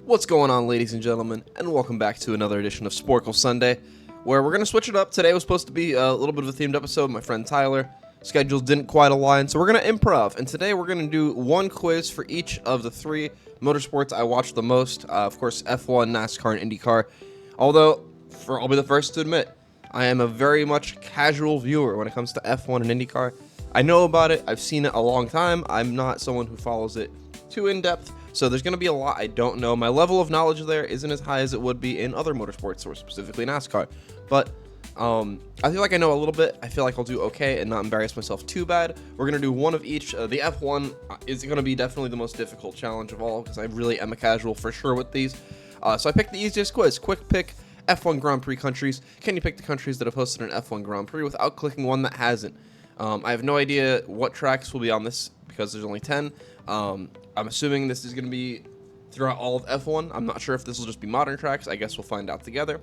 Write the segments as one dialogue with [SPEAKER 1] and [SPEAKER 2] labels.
[SPEAKER 1] What's going on, ladies and gentlemen, and welcome back to another edition of Sporcle Sunday, where we're going to switch it up. Today was supposed to be a little bit of a themed episode. My friend Tyler, schedules didn't quite align, so we're going to improv. And today we're going to do one quiz for each of the three motorsports I watch the most. Of course, F1, NASCAR, and IndyCar. Although, I'll be the first to admit, I am a very much casual viewer when it comes to F1 and IndyCar. I know about it. I've seen it a long time. I'm not someone who follows it too in-depth. So there's going to be a lot I don't know. My level of knowledge there isn't as high as it would be in other motorsports, or specifically NASCAR. But I feel like I know a little bit. I feel like I'll do okay and not embarrass myself too bad. We're going to do one of each. The F1 is going to be definitely the most difficult challenge of all, because I really am a casual for sure with these. So I picked the easiest quiz. Quick pick, F1 Grand Prix countries. Can you pick the countries that have hosted an F1 Grand Prix without clicking one that hasn't? I have no idea what tracks will be on this, because there's only 10. I'm assuming this is going to be throughout all of F1. I'm not sure if this will just be modern tracks. I guess we'll find out together.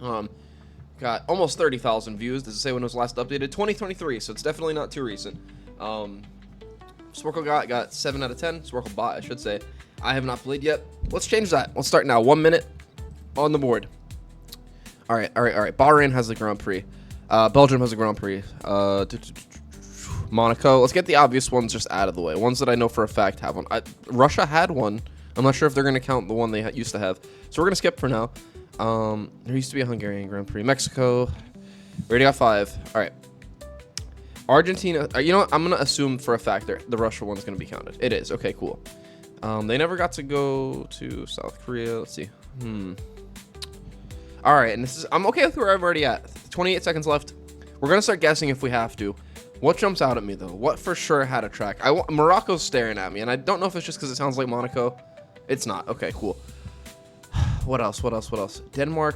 [SPEAKER 1] Got almost 30,000 views. Does it say when it was last updated? 2023, so it's definitely not too recent. Sporcle got 7 out of 10. Sporcle bot, I should say. I have not played yet. Let's change that. Let's start now. 1 minute on the board. All right. Bahrain has the Grand Prix. Belgium has a Grand Prix. Monaco. Let's get the obvious ones just out of the way. Ones that I know for a fact have one. Russia had one. I'm not sure if they're going to count the one they used to have. So we're going to skip for now. There used to be a Hungarian Grand Prix. Mexico. We already got 5. All right. Argentina. You know what? I'm going to assume for a fact the Russia one's going to be counted. It is. Okay, cool. They never got to go to South Korea. Let's see. All right. And I'm okay with where I'm already at. 28 seconds left. We're going to start guessing if we have to. What jumps out at me, though? What for sure had a track? Morocco's staring at me, and I don't know if it's just because it sounds like Monaco. It's not. Okay, cool. What else? Denmark.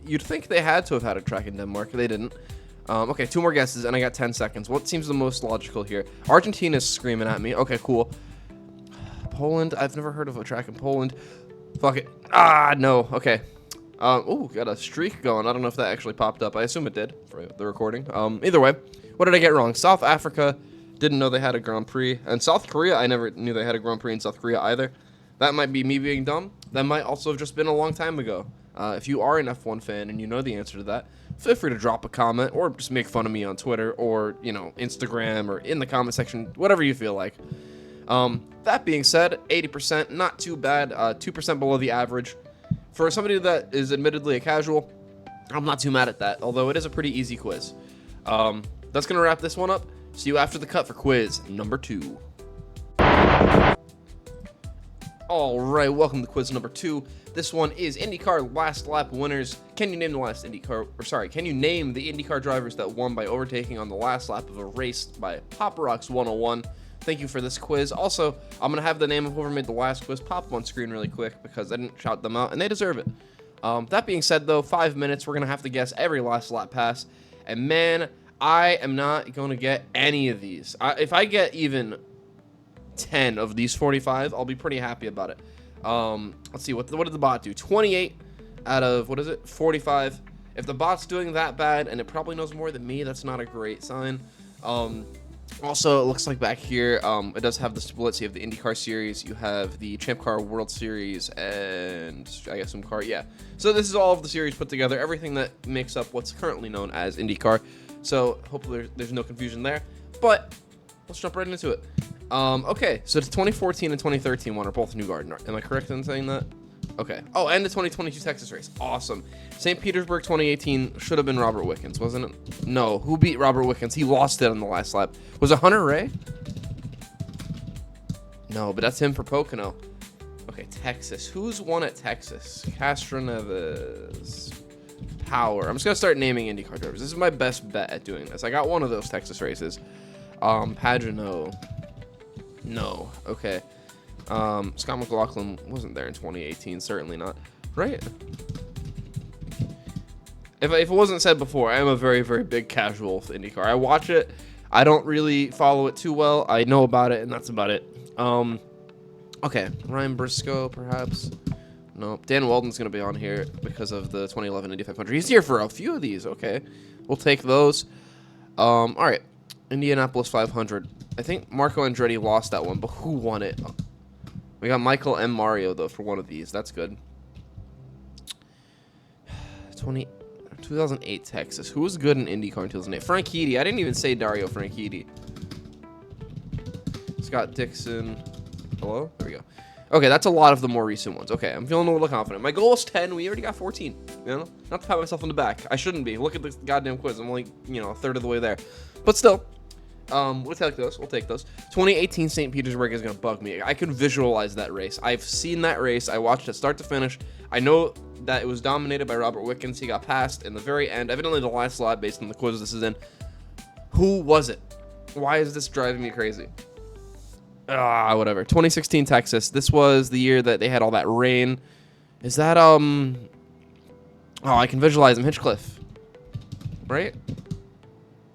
[SPEAKER 1] You'd think they had to have had a track in Denmark. They didn't. Okay, 2 more guesses, and I got 10 seconds. What seems the most logical here? Argentina's screaming at me. Okay, cool. Poland. I've never heard of a track in Poland. Fuck it. No. Okay. Ooh, got a streak going. I don't know if that actually popped up. I assume it did for the recording. Either way. What did I get wrong? South Africa, didn't know they had a Grand Prix. And South Korea, I never knew they had a Grand Prix in South Korea either. That might be me being dumb. That might also have just been a long time ago. If you are an F1 fan and you know the answer to that, feel free to drop a comment or just make fun of me on Twitter or, Instagram or in the comment section, whatever you feel like. That being said, 80%, not too bad. 2% below the average. For somebody that is admittedly a casual, I'm not too mad at that, although it is a pretty easy quiz. That's going to wrap this one up. See you after the cut for quiz number 2. All right, welcome to quiz number 2. This one is IndyCar last lap winners. Can you name the IndyCar drivers that won by overtaking on the last lap of a race by Pop Rocks 101? Thank you for this quiz. Also, I'm going to have the name of whoever made the last quiz pop up on screen really quick because I didn't shout them out, and they deserve it. That being said, though, 5 minutes, we're going to have to guess every last lap pass. And man, I am not going to get any of these. If I get even 10 of these 45, I'll be pretty happy about it. Let's see, what did the bot do? 28 out of, 45. If the bot's doing that bad, and it probably knows more than me, that's not a great sign. Also, it looks like back here, it does have the splits. You have the IndyCar Series, you have the Champ Car World Series, and I guess some car, yeah. So this is all of the series put together, everything that makes up what's currently known as IndyCar. So hopefully there's no confusion there, but let's jump right into it. Okay, so the 2014 and 2013 one are both New Garden. Am I correct in saying that? Okay. Oh, and the 2022 Texas race. Awesome. St. Petersburg 2018 should have been Robert Wickens, wasn't it? No. Who beat Robert Wickens? He lost it on the last lap. Was it Hunter Ray? No, but that's him for Pocono. Okay, Texas. Who's won at Texas? Castro Neves. Power. I'm just going to start naming IndyCar drivers. This is my best bet at doing this. I got one of those Texas races. Pagano. No. Okay. Scott McLaughlin wasn't there in 2018. Certainly not. Right? If it wasn't said before, I am a very, very big casual with IndyCar. I watch it. I don't really follow it too well. I know about it, and that's about it. Okay. Ryan Briscoe, perhaps. No. Dan Weldon's going to be on here because of the 2011 Indy 500. He's here for a few of these. Okay. We'll take those. All right. Indianapolis 500. I think Marco Andretti lost that one, but who won it? We got Michael and Mario, though, for one of these. That's good. 2008 Texas. Who was good in IndyCar in 2008? Franchitti. I didn't even say Dario Franchitti. Scott Dixon. Hello? There we go. Okay, that's a lot of the more recent ones. Okay, I'm feeling a little confident. My goal is 10. We already got 14. You know? Not to pat myself on the back. I shouldn't be. Look at the goddamn quiz. I'm only, a third of the way there. But still, we'll take those. 2018 St. Petersburg is going to bug me. I can visualize that race. I've seen that race. I watched it start to finish. I know that it was dominated by Robert Wickens. He got passed in the very end. Evidently the last lap based on the quiz this is in. Who was it? Why is this driving me crazy? Whatever. 2016 Texas. This was the year that they had all that rain. Is that, oh, I can visualize him. Hinchcliffe. Right?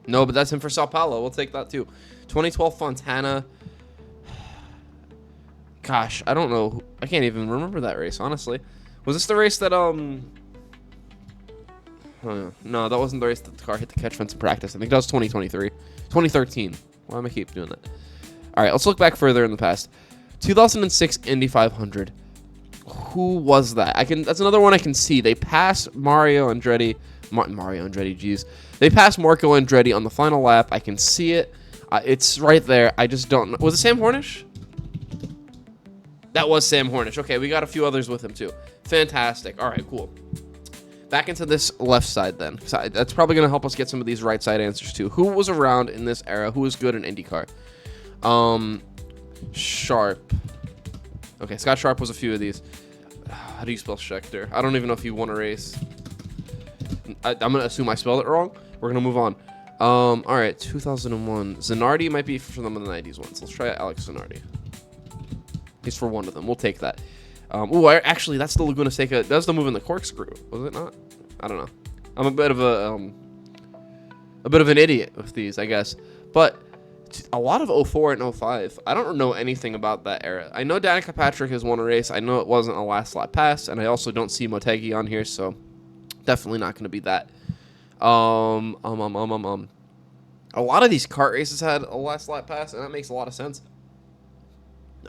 [SPEAKER 1] No, but that's him for Sao Paulo. We'll take that too. 2012 Fontana. Gosh, I don't know. I can't even remember that race, honestly. Was this the race that, no, that wasn't the race that the car hit the catch fence in practice. I think that was 2013. Why am I keep doing that? All right, let's look back further in the past. 2006 Indy 500. Who was that? That's another one I can see. They passed Mario Andretti, jeez. They passed Marco Andretti on the final lap. I can see it. It's right there. I just don't know. Was it Sam Hornish? That was Sam Hornish. Okay, we got a few others with him too. Fantastic. All right, cool. Back into this left side then. So that's probably going to help us get some of these right side answers too. Who was around in this era? Who was good in IndyCar? Sharp. Okay, Scott Sharp was a few of these. How do you spell Schechter? I don't even know if he won a race. I'm going to assume I spelled it wrong. We're going to move on. All right, 2001. Zanardi might be for some of the 90s ones. Let's try Alex Zanardi. He's for one of them. We'll take that. Actually, that's the Laguna Seca. That's the move in the corkscrew, was it not? I don't know. I'm a bit of an idiot with these, I guess. But a lot of 04 and 05. I don't know anything about that era. I know Danica Patrick has won a race. I know it wasn't a last lap pass, and I also don't see Motegi on here, so definitely not going to be that. A lot of these kart races had a last lap pass, and that makes a lot of sense.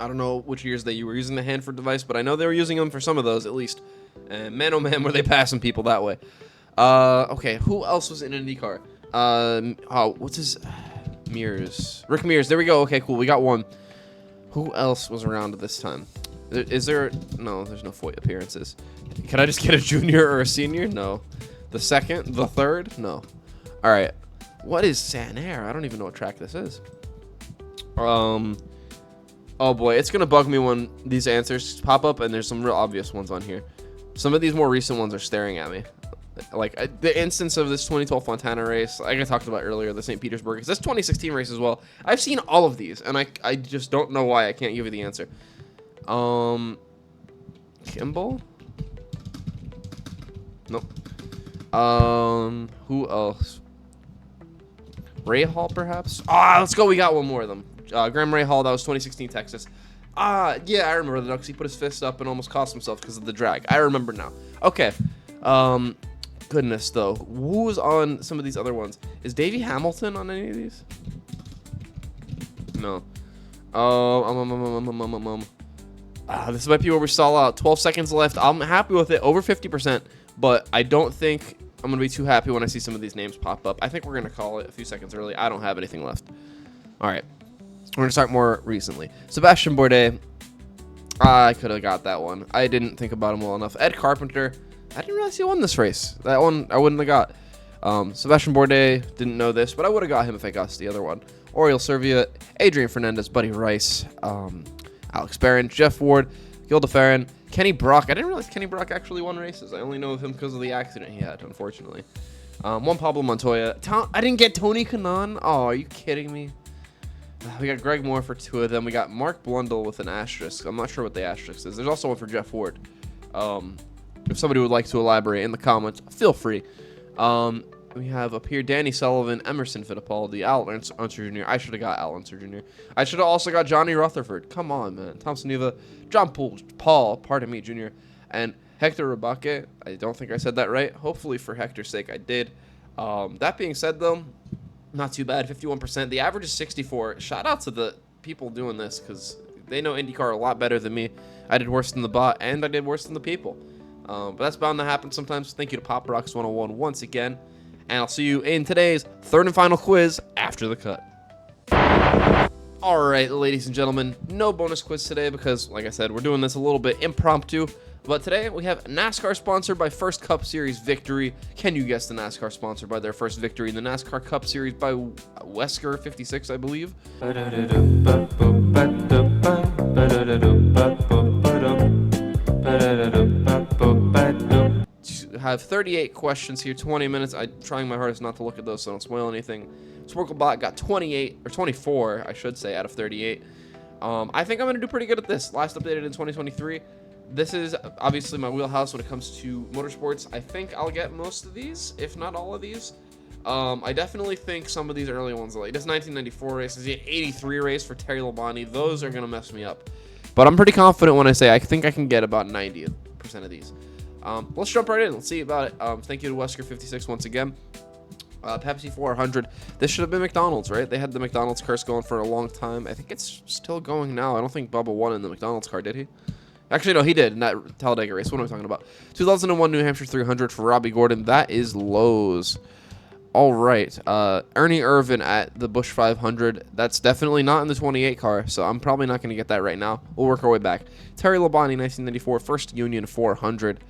[SPEAKER 1] I don't know which years that you were using the Hanford device, but I know they were using them for some of those at least. And man, oh man, were they passing people that way. Okay, who else was in IndyCar? What's his... Mears. Rick Mears. There we go. Okay, cool. We got one. Who else was around at this time? Is there... No, there's no Foyt appearances. Can I just get a junior or a senior? No. The second? The third? No. All right. What is San Air? I don't even know what track this is. Oh boy, it's gonna bug me when these answers pop up and there's some real obvious ones on here. Some of these more recent ones are staring at me. Like the instance of this 2012 Fontana race, like I talked about earlier, the St. Petersburg, it's this 2016 race as well. I've seen all of these, and I just don't know why I can't give you the answer. Kimball? Nope. Who else? Ray Hall, perhaps? Let's go. We got one more of them. Graham Ray Hall, that was 2016 Texas. Yeah, I remember that because he put his fist up and almost cost himself because of the drag. I remember now. Okay. Goodness, though. Who was on some of these other ones? Is Davey Hamilton on any of these? No. This might be where we stall out. 12 seconds left. I'm happy with it. Over 50%. But I don't think I'm going to be too happy when I see some of these names pop up. I think we're going to call it a few seconds early. I don't have anything left. All right. We're going to start more recently. Sebastian Bourdais. I could have got that one. I didn't think about him well enough. Ed Carpenter. I didn't realize he won this race. That one I wouldn't have got. Sebastian Bourdais. Didn't know this, but I would have got him if I guessed the other one. Oriol Servia. Adrian Fernandez. Buddy Rice. Alex Barron. Jeff Ward. Gilda Farron. Kenny Brock. I didn't realize Kenny Brock actually won races. I only know of him because of the accident he had, unfortunately. Juan Pablo Montoya. I didn't get Tony Kanaan. Oh, are you kidding me? We got Greg Moore for two of them. We got Mark Blundell with an asterisk. I'm not sure what the asterisk is. There's also one for Jeff Ward. If somebody would like to elaborate in the comments, feel free. We have up here Danny Sullivan, Emerson Fittipaldi, Al Unser Jr. I should have got Al Unser Jr. I should have also got Johnny Rutherford. Come on, man. Thompson Neva, John Paul, pardon me, Jr. And Hector Rabake. I don't think I said that right. Hopefully for Hector's sake, I did. That being said, though, not too bad. 51%. The average is 64. Shout out to the people doing this because They know IndyCar a lot better than me. I did worse than the bot, and I did worse than the people. But that's bound to happen sometimes. Thank you to Pop Rocks 101 once again. And I'll see you in today's third and final quiz after the cut. Alright, ladies and gentlemen, no bonus quiz today because, like I said, we're doing this a little bit impromptu. But today we have NASCAR sponsored by First Cup Series victory. Can you guess the NASCAR sponsored by their first victory in the NASCAR Cup Series by Wesker 56, I believe? Have 38 questions here, 20 minutes. I'm trying my hardest not to look at those so I don't spoil anything. Sporcle bot got 28 or 24, I should say, out of 38. I think I'm gonna do pretty good at this. Last updated in 2023. This is obviously my wheelhouse when it comes to motorsports. I think I'll get most of these, if not all of these. I definitely think some of these early ones, like this 1994 race, this 83 race for Terry Labonte, those are gonna mess me up. But I'm pretty confident when I say I think I can get about 90% of these. Let's jump right in. Let's see about it. Thank you to Wesker 56 once again. Pepsi 400. This should have been McDonald's, right? They had the McDonald's curse going for a long time. I think it's still going now. I don't think Bubba won in the McDonald's car, did he? Actually, no, he did in that Talladega race. What am I talking about? 2001 New Hampshire 300 for Robbie Gordon. That is Lowe's. All right. Ernie Irvin at the Busch 500. That's definitely not in the 28 car, so I'm probably not going to get that right now. We'll work our way back. Terry Labonte, 1994, First Union 400.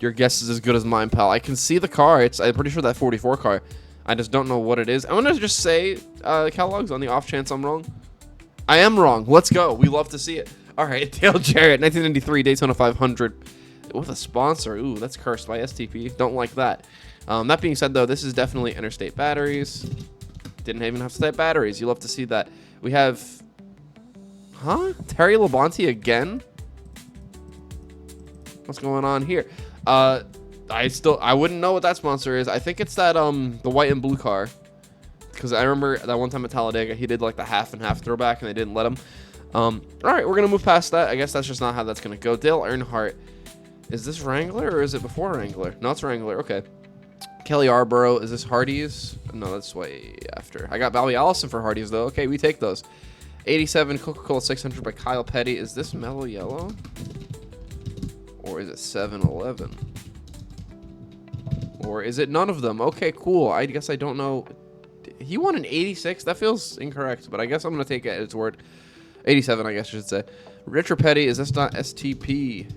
[SPEAKER 1] Your guess is as good as mine, pal. I can see the car. I'm pretty sure that 44 car. I just don't know what it is. I'm going to just say Kellogg's on the off chance I'm wrong. I am wrong. Let's go. We love to see it. All right, Dale Jarrett, 1993 Daytona 500 with a sponsor. Ooh, that's cursed by STP. Don't like that. That being said, though, this is definitely Interstate Batteries. Didn't even have to type batteries. You love to see that. We have, Terry Labonte again. What's going on here? I wouldn't know what that sponsor is. I think it's that the white and blue car. Because I remember that one time at Talladega, he did like the half and half throwback, and they didn't let him. All right, we're gonna move past that. I guess that's just not how that's gonna go. Dale Earnhardt, is this Wrangler or is it before Wrangler? No, it's Wrangler. Okay. Kelly Yarborough, is this Hardee's? No, that's way after. I got Bobby Allison for Hardee's though. Okay, we take those. 87 Coca-Cola 600 by Kyle Petty. Is this Mellow Yellow? Or is it 7-Eleven? Or is it none of them? Okay, cool. I guess I don't know. He won an 86. That feels incorrect, but I guess I'm going to take it at its word. 87, I guess I should say. Richard Petty, is this not STP?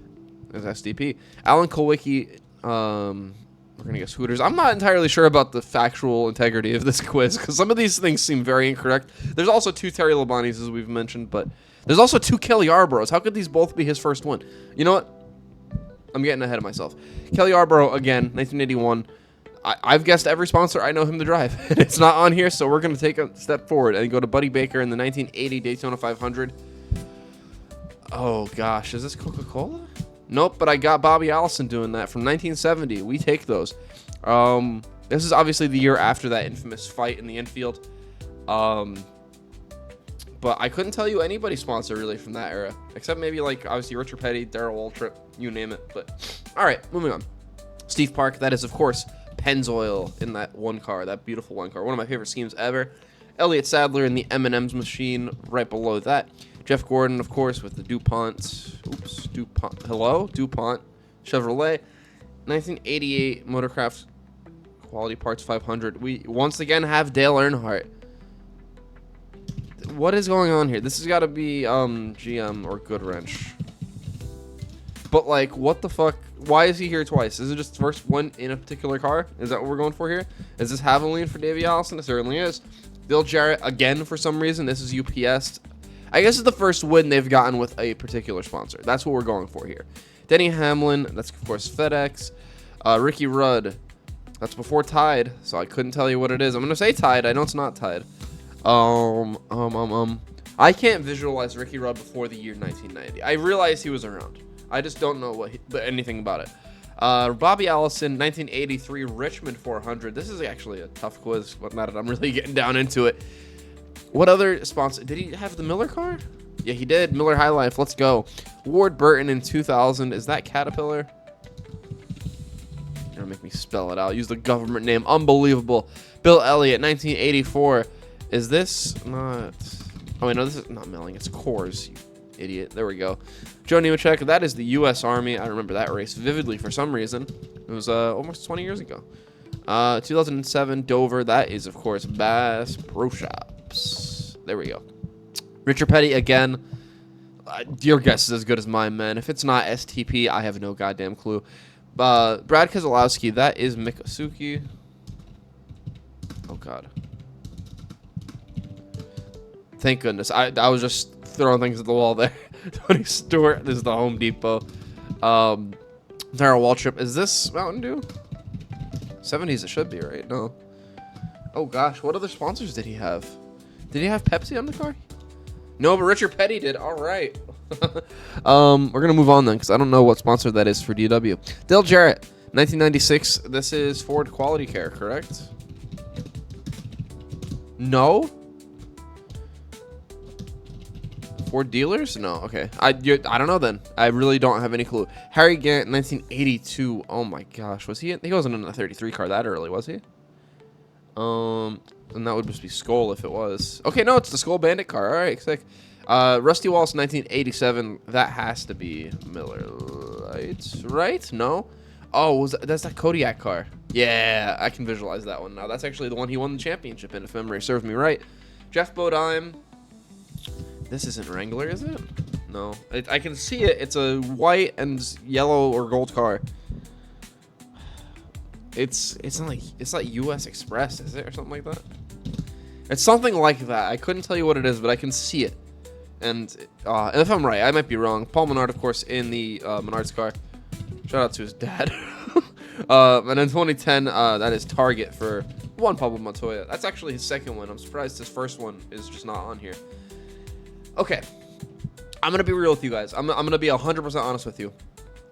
[SPEAKER 1] It's STP. Alan Kulwicki, we're going to guess Hooters. I'm not entirely sure about the factual integrity of this quiz, because some of these things seem very incorrect. There's also 2 Terry Labontes, as we've mentioned, but there's also 2 Kelly Yarboroughs. How could these both be his first one? You know what? I'm getting ahead of myself. Kelly Yarborough, again, 1981. I've guessed every sponsor I know him to drive. It's not on here, so we're going to take a step forward and go to Buddy Baker in the 1980 Daytona 500. Oh, gosh. Is this Coca-Cola? Nope, but I got Bobby Allison doing that from 1970. We take those. This is obviously the year after that infamous fight in the infield. But I couldn't tell you anybody's sponsor, really, from that era. Except maybe, like, obviously Richard Petty, Darrell Waltrip, you name it. But, all right, moving on. Steve Park, that is, of course, Pennzoil in that one car, that beautiful one car. One of my favorite schemes ever. Elliott Sadler in the M&M's machine right below that. Jeff Gordon, of course, with the DuPont. Oops, DuPont. Hello? DuPont. Chevrolet. 1988 Motorcraft Quality Parts 500. We once again have Dale Earnhardt. What is going on here? This has got to be GM or Goodwrench. But, like, what the fuck? Why is he here twice? Is it just the first one in a particular car? Is that what we're going for here? Is this Havoline for Davey Allison? It certainly is. Dale Jarrett, again, for some reason. This is UPS. I guess it's the first win they've gotten with a particular sponsor. That's what we're going for here. Denny Hamlin. That's, of course, FedEx. Ricky Rudd. That's before Tide, so I couldn't tell you what it is. I'm going to say Tide. I know it's not Tide. I can't visualize Ricky Rudd before the year 1990. I realize he was around. I just don't know anything about it. Bobby Allison, 1983 Richmond 400. This is actually a tough quiz, but now that I'm really getting down into it. What other sponsor? Did he have the Miller car? Yeah, he did. Miller High Life. Let's go. Ward Burton in 2000. Is that Caterpillar? You're gonna make me spell it out. Use the government name. Unbelievable. Bill Elliott, 1984. Is this not Oh, wait, no, this is not milling. It's Coors, you idiot. There we go. Joe Nemechek, that is the U.S. Army. I remember that race vividly for some reason. It was almost 20 years ago. 2007 Dover. That is, of course, Bass Pro Shops. There we go. Richard Petty, again. Your guess is as good as mine, man. If it's not STP, I have no goddamn clue. Brad Keselowski, that is Mikosuki. Oh, God. Thank goodness. I was just throwing things at the wall there. Tony Stewart, this is the Home Depot. Darrell Waltrip, is this Mountain Dew? 70s it should be, right? No. Oh, gosh. What other sponsors did he have? Did he have Pepsi on the car? No, but Richard Petty did. All right. We're going to move on then because I don't know what sponsor that is for DW. Dale Jarrett, 1996. This is Ford Quality Care, correct? No? Ford dealers? No. Okay. I don't know then. I really don't have any clue. Harry Gant, 1982. Oh my gosh. Was he in? He wasn't in a 33 car that early, was he? And that would just be Skoll if it was. Okay, no, it's the Skoll Bandit car. All right, sick. Rusty Wallace, 1987. That has to be Miller Lite, right? No? Oh, that's that Kodiak car. Yeah, I can visualize that one now. That's actually the one he won the championship in, if memory serves me right. Jeff Bodine. This isn't Wrangler, is it? No. I can see it. It's a white and yellow or gold car. It's not US Express, is it, or something like that? It's something like that. I couldn't tell you what it is, but I can see it. And if I'm right, I might be wrong. Paul Menard, of course, in the Menard's car. Shout out to his dad. And in 2010, that is Target for Juan Pablo Montoya. That's actually his second one. I'm surprised his first one is just not on here. Okay, I'm going to be real with you guys. I'm going to be 100% honest with you.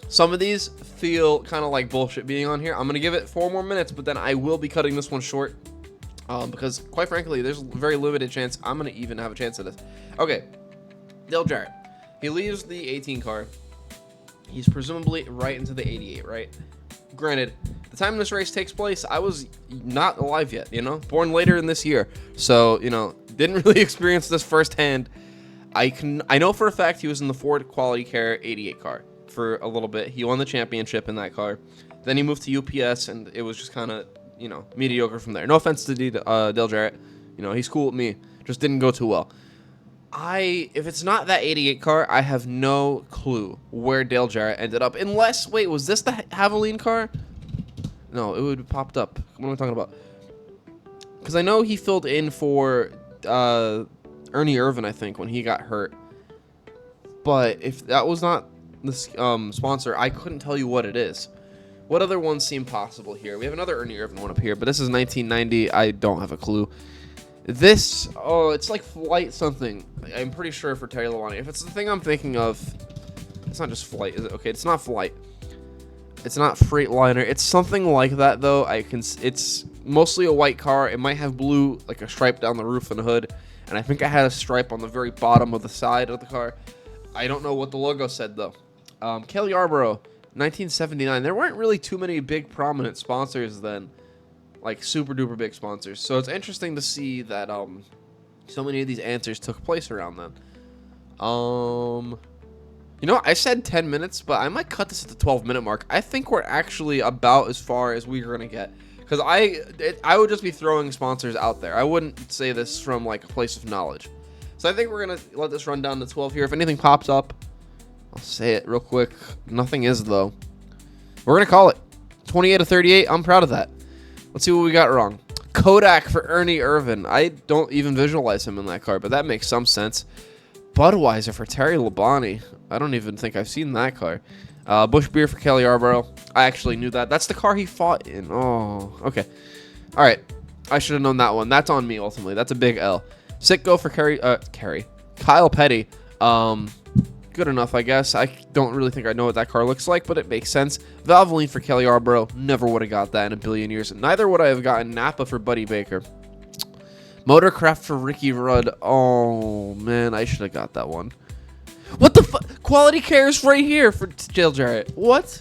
[SPEAKER 1] Some of these feel kind of like bullshit being on here. I'm going to give it 4 more minutes, but then I will be cutting this one short. Because, quite frankly, there's a very limited chance I'm going to even have a chance at this. Okay, Dale Jarrett. He leaves the 18 car. He's presumably right into the 88, right? Granted, the time this race takes place, I was not alive yet, you know? Born later in this year. So, you know, didn't really experience this firsthand. I know for a fact he was in the Ford Quality Care 88 car for a little bit. He won the championship in that car. Then he moved to UPS, and it was just kind of, you know, mediocre from there. No offense to Dale Jarrett. You know, he's cool with me. Just didn't go too well. If it's not that 88 car, I have no clue where Dale Jarrett ended up. Unless, wait, was this the Haviline car? No, it would have popped up. What am I talking about? Because I know he filled in for Ernie Irvan, I think, when he got hurt. But if that was not the sponsor, I couldn't tell you what it is. What other ones seem possible here? We have another Ernie Irvan one up here, but this is 1990. I don't have a clue. This, oh, it's like Flight something. I'm pretty sure for Terry Labonte. If it's the thing I'm thinking of, it's not just Flight, is it? Okay, it's not Flight. It's not Freightliner. It's something like that, though. It's mostly a white car. It might have blue, like a stripe down the roof and hood. And I think I had a stripe on the very bottom of the side of the car. I don't know what the logo said, though. Cale Yarborough, 1979. There weren't really too many big prominent sponsors then. Like super duper big sponsors. So it's interesting to see that so many of these answers took place around then. You know, I said 10 minutes, but I might cut this at the 12-minute mark. I think we're actually about as far as we're going to get. Because I would just be throwing sponsors out there. I wouldn't say this from like a place of knowledge. So I think we're going to let this run down to 12 here. If anything pops up, I'll say it real quick. Nothing is, though. We're going to call it 28 to 38. I'm proud of that. Let's see what we got wrong. Kodak for Ernie Irvan. I don't even visualize him in that car, but that makes some sense. Budweiser for Terry Labonte. I don't even think I've seen that car. Busch Beer for Cale Yarborough. I actually knew that. That's the car he fought in. Oh, okay. All right. I should have known that one. That's on me, ultimately. That's a big L. Sitco for Kyle Petty. Good enough, I guess. I don't really think I know what that car looks like, but it makes sense. Valvoline for Cale Yarborough. Never would have got that in a billion years. Neither would I have gotten Napa for Buddy Baker. Motorcraft for Ricky Rudd. Oh, man. I should have got that one. What the fuck? Quality Cares right here for Dale Jarrett. What?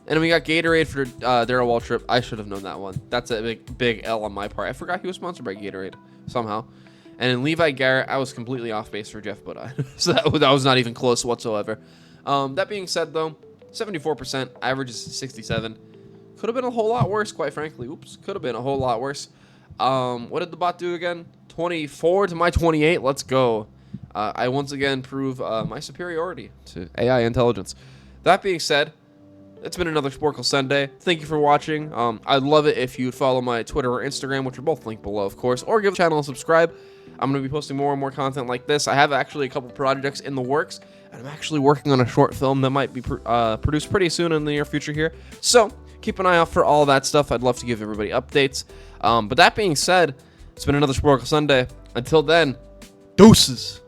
[SPEAKER 1] And then we got Gatorade for Darrell Waltrip. I should have known that one. That's a big L on my part. I forgot he was sponsored by Gatorade somehow. And in Levi Garrett, I was completely off base for Jeff Budai. So that was not even close whatsoever. That being said, though, 74%, average is 67. Could have been a whole lot worse, quite frankly. Oops, could have been a whole lot worse. What did the bot do again? 24 to my 28. Let's go. I once again prove my superiority to AI intelligence. That being said, it's been another Sporcle Sunday. Thank you for watching. I'd love it if you'd follow my Twitter or Instagram, which are both linked below, of course, or give the channel a subscribe. I'm going to be posting more and more content like this. I have actually a couple projects in the works, and I'm actually working on a short film that might be produced pretty soon in the near future here. So keep an eye out for all that stuff. I'd love to give everybody updates. But that being said, it's been another Sporcle Sunday. Until then, deuces.